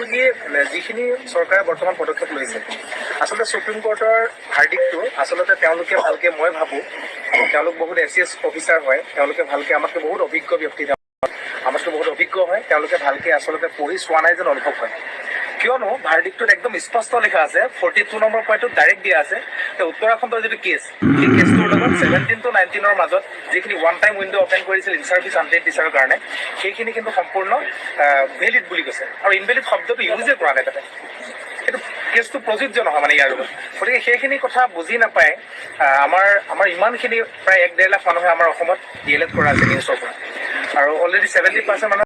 হ'ল কি যিখিনি চৰকাৰে বৰ্তমান পদক্ষেপ লৈছে আচলতে সুপ্ৰিম কোৰ্টৰ ভাৰ্ডিকটো আচলতে তেওঁলোকে ভালকে মই ভাবোঁ তেওঁলোক বহুত এছিয়াছ অফিচাৰ হয় তেওঁলোকে ভালকে আমাতকৈ বহুত অভিজ্ঞ ব্যক্তি আমাতকৈ বহুত অভিজ্ঞ হয় তেওঁলোকে ভালকে আচলতে পঢ়ি চোৱা নাই যেন অনুভৱ হয় কিয়নো ভাৰ্ডিকটোত একদম স্পষ্ট লিখা আছে 42 নম্বৰ পইণ্টত ডাইৰেক্ট দিয়া আছে যে উত্তৰাখণ্ডৰ যিটো কেছ সেই কেছটোৰ লগত 17 to 19 মাজত যিখিনি ওৱান টাইম উইণ্ড' অপেন কৰিছিল ইন চাৰ্ভিচ আনপেইড টিচাৰৰ কাৰণে সেইখিনি কিন্তু সম্পূৰ্ণ ভেলিড বুলি কৈছে আৰু ইনভেলিড শব্দটো ইউজে কৰা নাই তাতে সেইটো কেছটো প্ৰযোজ্য নহয় মানে ইয়াৰ লগত গতিকে সেইখিনি কথা বুজি নাপায় আমাৰ ইমানখিনি প্ৰায় 1.5 লাখ মানুহে আমাৰ অসমত DLED কৰা আছে নিউজৰ পৰা আৰু অলৰেডি 70% মানুহ